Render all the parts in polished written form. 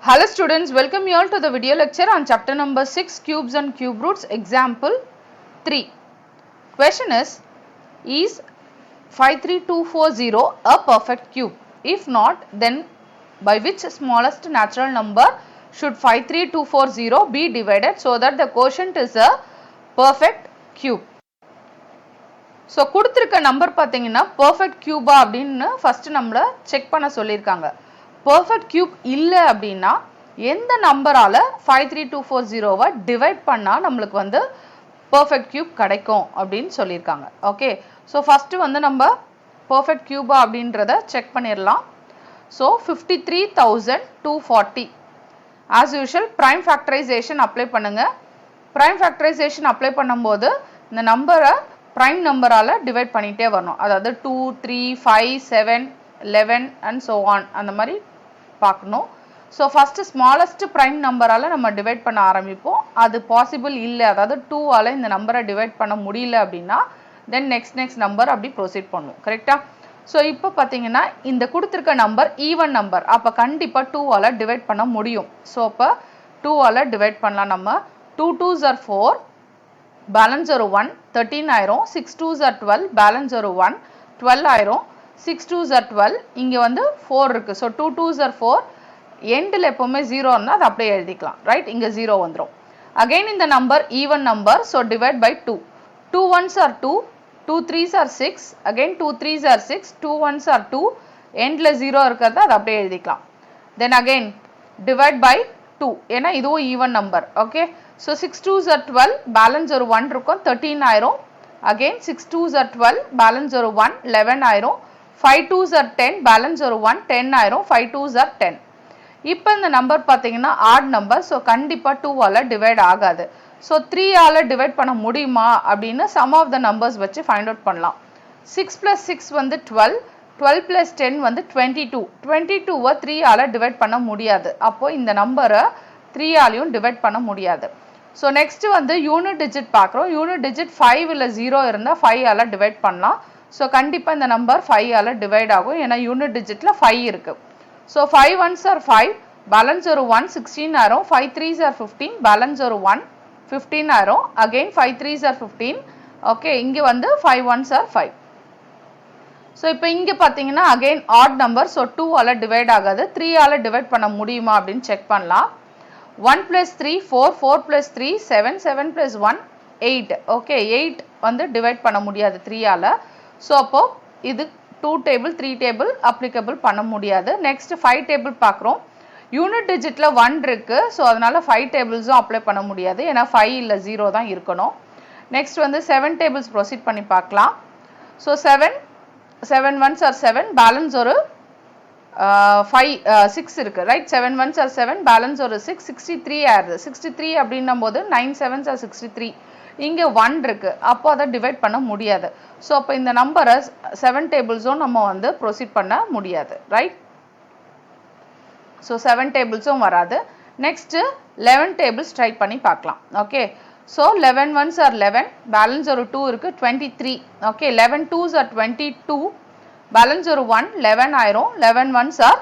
Hello students, welcome you all to the video lecture on chapter number 6 cubes and cube roots example 3. Question is 53240 a perfect cube? If not, then by which smallest natural number should 53240 be divided so that the quotient is a perfect cube? So கொடுத்திருக்க number பாத்தீங்கன்னா perfect cube அப்படினு first நம்மள check பண்ண சொல்லிருக்காங்க. perfect cube இல்ல அப்படினா எந்த நம்பரால 53240 வை divide பண்ணா நமக்கு வந்து perfect cube கிடைக்கும் அப்படினு சொல்லிருக்காங்க. ஓகே. சோ ஃபர்ஸ்ட் வந்து நம்ம perfect cube அப்படின்றத செக் பண்ணிரலாம். So 53240 as usual prime factorization apply பண்ணுங்க. prime factorization apply பண்ணும்போது இந்த நம்பரை prime நம்பரால டிவைட் பண்ணிட்டே வரணும். அதாவது 2 3 5 7 11 and so on அந்த மாதிரி பார்க்கணும். So first smallest prime நம்பரால நம்ம டிவைட் பண்ண ஆரம்பிப்போம். அது பாசிபிள் இல்ல, அதாவது 2 ஆல இந்த நம்பரை டிவைட் பண்ண முடியல அப்படினா then next நம்பர் அப்படி ப்ரோசீட் பண்ணுவோம். கரெக்ட்டா? சோ இப்போ பாத்தீங்கன்னா இந்த கொடுத்திருக்க நம்பர் ஈவன் நம்பர். அப்ப கண்டிப்பா 2 ஆல டிவைட் பண்ண முடியும். சோ அப்ப 2 ஆல டிவைட் பண்ணலாம் நம்ம. 2 2s are 4, பேலன்ஸ் ஒரு 1, 13 ஆயிரும். 6 2s are 12, பேலன்ஸ் ஒரு 1, 12 ஆயிரும். 6 2s are 12, இங்க வந்து 4 இருக்கு. சோ 2 2s are 4, எண்ட்ல எப்பவுமே 0 இருந்தா அது அப்படியே எழுதிக்கலாம். ரைட்? இங்க 0 வந்துரும். அகைன் இந்த number even number, so divide by 2. 2 1s are 2, 2 3s are 6, again 2 3s are 6, 2 1s are 2, எண்ட்ல 0 இருக்கிறது அது அப்படியே எழுதிக்கலாம். then again divide by 2, ஏன்னா இதுவும் even number. Okay. so 6 2s are 12, balance ஒரு 1 இருக்கும், 13 ஆயிரும். again 6 2s are 12, பேலன்ஸ் ஒரு 1, 11 ஆயிரும். 5 2s are 10, பேலன்ஸ் ஒரு 1, 10 ஆயிரும். 5 2s are 10. இப்போ இந்த நம்பர் பாத்தீங்கன்னா ஆட் நம்பர், சோ கண்டிப்பா 2 ஆல டிவைட் ஆகாது. சோ 3 ஆல டிவைட் பண்ண முடியுமா அப்படினு சம் ஆஃப் த நம்பர்ஸ் வச்சு ஃபைண்ட் அவுட் பண்ணலாம். 6 + 6 வந்து 12, 12 + 10 வந்து 22. 22வை 3 ஆல டிவைட் பண்ண முடியாது. அப்போ இந்த நம்பரை 3 ஆலயும் டிவைட் பண்ண முடியாது. சோ நெக்ஸ்ட் வந்து யூனிட் டிஜிட் பார்க்குறோம். யூனிட் டிஜிட் 5 இல்ல 0 இருந்தா 5 ஆல டிவைட் பண்ணலாம். சோ கண்டிப்பா இந்த நம்பர் 5 ஆல டிவைட் ஆகும், ஏன்னா யூனிட் டிஜிட்ல 5 இருக்கு. So 5 1s are 5, balance ஒரு 1, 16 ஆயிரும். 5 3s are 15, balance ஒரு 1, 15 ஆயிரும். again 5 3s are 15. ஓகே, இங்க வந்து 5 1s are 5. so இப்போ இங்க பாத்தீங்கன்னா again odd number, so 2 ஆல டிவைட் ஆகாது. 3 ஆல டிவைட் பண்ண முடியுமா அப்படினு செக் பண்ணலாம். 1 + 3 4, 4 + 3 7, 7 + 1 8. ஓகே, 8 வந்து டிவைட் பண்ண முடியாது 3 ஆல. சோ அப்போ இது 2 டேபிள் 3 டேபிள் அப்ளிகபிள் பண்ண முடியாது. நெக்ஸ்ட் 5 டேபிள் பார்க்குறோம். யூனிட் டிஜிட்ல 1 இருக்கு, ஸோ அதனால 5 டேபிள்ஸும் அப்ளை பண்ண முடியாது, ஏன்னா 5 இல்லை 0 தான் இருக்கணும். நெக்ஸ்ட் வந்து 7 டேபிள்ஸ் ப்ரொசீட் பண்ணி பார்க்கலாம். ஸோ 7 1s are 7, பேலன்ஸ் ஒரு 6 இருக்கு. ரைட்? 7 1s are 7, பேலன்ஸ் ஒரு 6, 63 ஆயிருது. 63 அப்படின்னும் போது 9 7s are 63. இங்க 1 இருக்கு, அப்போ அதை டிவைட் பண்ண முடியாது. ஸோ அப்போ இந்த நம்பரை 7 டேபிள்ஸும் நம்ம வந்து ப்ரொசீட் பண்ண முடியாது. ரைட்? ஸோ 7 டேபிள்ஸும் வராது. நெக்ஸ்ட் 11 டேபிள்ஸ் ட்ரை பண்ணி பார்க்கலாம். Okay. So 11 1s are 11, balance ஒரு 2 இருக்கு, 23. ஓகே, 11 2s are 22, பேலன்ஸ் ஒரு 1, 11 ஆயிரும். 11 1s are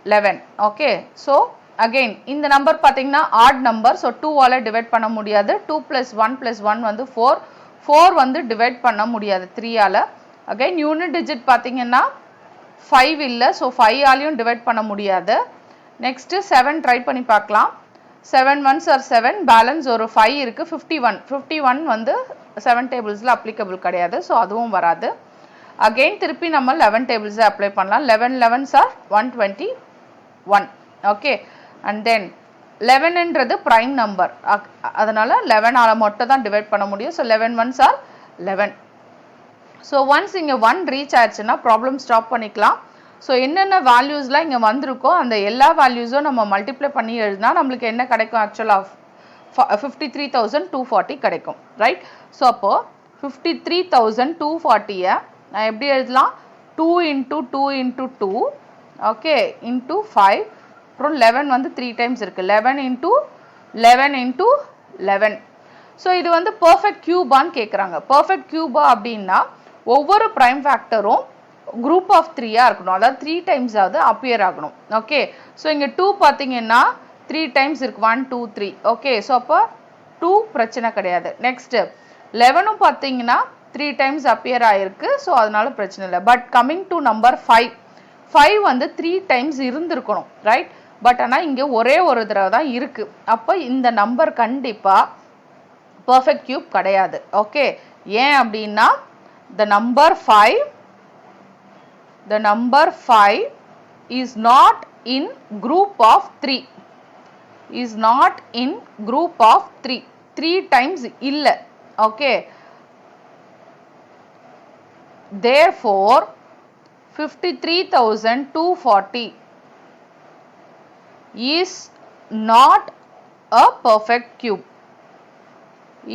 11. Okay. So again இந்த நம்பர் பாத்தீங்கன்னா ஆட் நம்பர், சோ 2 ஆல டிவைட் பண்ண முடியாது. 2 + 1 + 1 வந்து 4, 4 வந்து டிவைட் பண்ண முடியாது 3 ஆல. again யூனிட் டிஜிட் பாத்தீங்கன்னா 5 இல்ல, சோ 5 ஆலயும் டிவைட் பண்ண முடியாது. நெக்ஸ்ட் 7 ட்ரை பண்ணி பார்க்கலாம். 7 1s are 7, பேலன்ஸ் ஒரு 5 இருக்கு, 51. 51 வந்து 7 டேபிள்ஸ்ல அப்ளிகபிள் கிடையாது, சோ அதுவும் வராது. again திருப்பி நம்ம 11 டேபிள்ஸ் அப்ளை பண்ணலாம். 11 11s are 121. Okay. and then 11 என்றது prime number, அதனால 11 ஆல மட்டும் தான் டிவைட் பண்ண முடியும். so 11 1s are 11. so once இங்க 1 ரீச் ஆயிடுச்சுன்னா ப்ராப்ளம் ஸ்டாப் பண்ணிக்கலாம். so என்னென்ன வேல்யூஸ்லாம் இங்க வந்திருக்கோ அந்த எல்லா வேல்யூஸும் நம்ம மல்டிப்ளை பண்ணி எழுதினா நம்மளுக்கு என்ன கிடைக்கும்? ஆக்சுவலா 53,240 கிடைக்கும். ரைட்? so அப்போ 53,240 நான் எப்படி எழுதலாம்? 2 × 2 × 2, ஓகே, into 5, அப்புறம் 11 வந்து 3 டைம்ஸ் இருக்கு, 11 × 11 × 11. ஸோ இது வந்து பர்ஃபெக்ட் கியூபான்னு கேட்குறாங்க. பர்ஃபெக்ட் கியூபா அப்படின்னா ஒவ்வொரு ப்ரைம் ஃபேக்டரும் group of 3 இருக்கணும். அதாவது 3 times ஆவது appear ஆகணும். ஓகே ஸோ இங்கே 2 பார்த்தீங்கன்னா 3 times இருக்கு 1 2 3. ஓகே ஸோ அப்போ 2 பிரச்சனை கிடையாது. நெக்ஸ்ட் 11 பார்த்தீங்கன்னா 3 times appear ஆயிருக்கு. ஸோ அதனால பிரச்சனை இல்லை. பட் கம்மிங் டு நம்பர் 5 5 வந்து 3 times இருந்திருக்கணும் ரைட். பட் ஆனால் இங்கே ஒரே ஒரு தடவை தான் இருக்கு. அப்போ இந்த நம்பர் கண்டிப்பாக பர்ஃபெக்ட் கியூப் கிடையாது. ஓகே ஏன் அப்படின்னா the number 5 is not in group of 3 is not in group of 3 times இல்ல. Okay therefore 53,240 is not a perfect cube.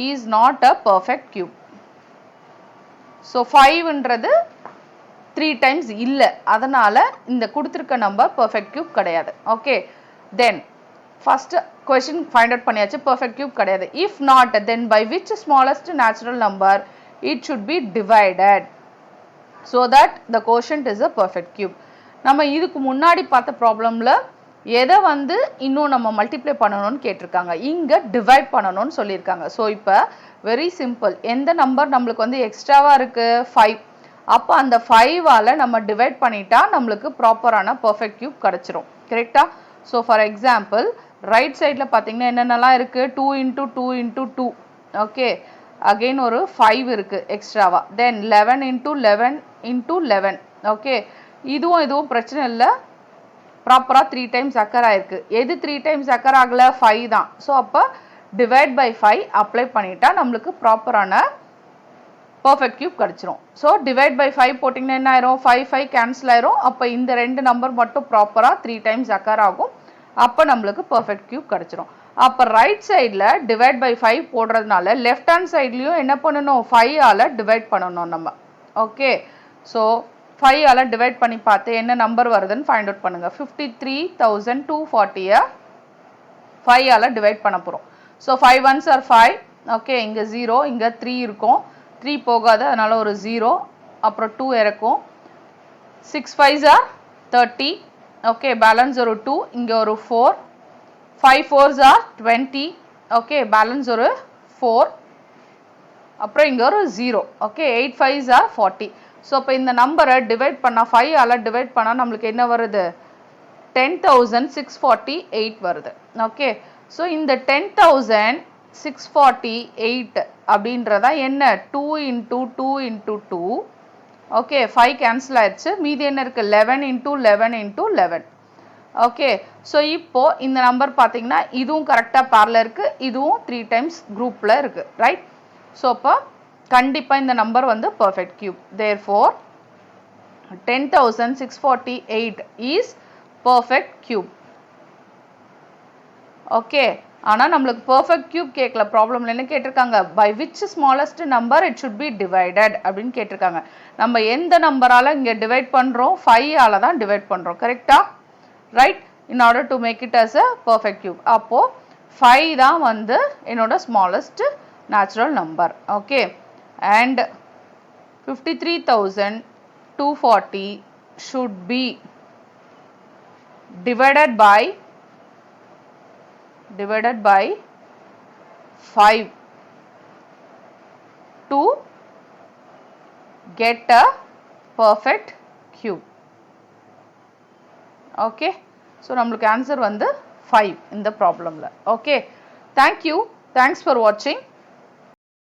Is not a perfect cube. So 5ன்றது 3 times இல்ல. அதனால இந்த கொடுத்திருக்க number perfect cube கிடையாது. Okay then first question find out பண்ணியாச்சு perfect cube கிடையாது. If not then by which smallest natural number it should be divided so that the quotient is a perfect cube. நம்ம இதுக்கு முன்னாடி பார்த்த ப்ராப்ளம்ல எதை வந்து இன்னும் நம்ம மல்டிப்ளை பண்ணணும்னு கேட்டிருக்காங்க. இங்க டிவைட் பண்ணணும்னு சொல்லியிருக்காங்க. ஸோ இப்போ வெரி சிம்பிள். எந்த நம்பர் நம்மளுக்கு வந்து எக்ஸ்ட்ராவா இருக்கு 5. அப்போ அந்த 5ஆல நம்ம டிவைட் பண்ணிட்டா நம்மளுக்கு ப்ராப்பரான பர்ஃபெக்ட் கியூப் கிடைச்சிரும். கரெக்டா? ஸோ ஃபார் எக்ஸாம்பிள் ரைட் சைடில் பார்த்தீங்கன்னா என்னென்னலாம் இருக்கு 2 into 2 into 2. ஓகே அகெயின் ஒரு 5 இருக்கு எக்ஸ்ட்ராவா. தென் 11 into 11 into 11. ஓகே இதுவும் பிரச்சனை இல்லை. ப்ராப்பராக 3 times அக்கர் ஆயிருக்கு. எது 3 times அக்கர் ஆகல 5 தான். ஸோ அப்போ டிவைட் பை 5 அப்ளை பண்ணிட்டா நம்மளுக்கு ப்ராப்பரான பர்ஃபெக்ட் கியூப் கிடைச்சிரும். ஸோ டிவைட் பை 5 போட்டிங்கன்னா என்ன ஆயிரும் 5 5 கேன்சல் ஆயிரும். அப்போ இந்த ரெண்டு நம்பர் மட்டும் ப்ராப்பராக 3 times அக்கர் ஆகும். அப்போ நம்மளுக்கு பர்ஃபெக்ட் கியூப் கிடைச்சிரும். அப்போ ரைட் சைடில் டிவைட் பை 5 போடுறதுனால லெஃப்ட் ஹேண்ட் சைட்லையும் என்ன பண்ணணும் 5ஆல டிவைட் பண்ணணும் நம்ம. ஓகே ஸோ 5ஆல டிவைட் பண்ணி பார்த்து என்ன நம்பர் வருதுன்னு ஃபைண்ட் அவுட் பண்ணுங்க. 53,240 5ஆல டிவைட் பண்ண போகிறோம். So 5 1s are 5. ஓகே இங்கே 0 இங்கே 3 இருக்கும். 3 போகாது அதனால ஒரு 0 அப்புறம் 2 இறக்கும். 6 5s are 30. ஓகே பேலன்ஸ் ஒரு 2 இங்கே ஒரு 4. 5 4s are 20. ஓகே பேலன்ஸ் ஒரு 4 அப்புறம் இங்கே ஒரு 0. Okay 8 5s are 40. ஸோ இப்போ இந்த நம்பரை டிவைட் பண்ணால் 5ஆல டிவைட் பண்ணால் நம்மளுக்கு என்ன வருது 10,648 வருது. ஓகே ஸோ இந்த 10,648 அப்படின்றதா என்ன 2 into 2 into 2. ஓகே 5 கேன்சல் ஆயிடுச்சு. மீதி என்ன இருக்கு 11 into 11 into 11. ஓகே ஸோ இப்போ இந்த நம்பர் பார்த்தீங்கன்னா இதுவும் கரெக்டாக பேரில் இருக்கு. இதுவும் 3 times குரூப்பில் இருக்கு ரைட். ஸோ அப்போ கண்டிப்பா இந்த நம்பர் வந்து perfect cube. Therefore 10,648 is perfect cube. Okay ஆனா நம்மளுக்கு perfect cube கேட்கல. ப்ராப்ளம்ல என்ன கேட்டிருக்காங்க by which smallest number it should be divided அப்படின்னு கேட்டிருக்காங்க. நம்ம எந்த நம்பரால இங்க டிவைட் பண்றோம் 5ஆல தான் டிவைட் பண்றோம். கரெக்டா? Right. in order to make it as a perfect cube. அப்போ 5 தான் வந்து என்னோட smallest natural number. Okay and 53,240 should be divided by 5 to get a perfect cube. Okay, so நம்மளுக்கு answer வந்து 5 இந்த problemல. Okay, thanks for watching.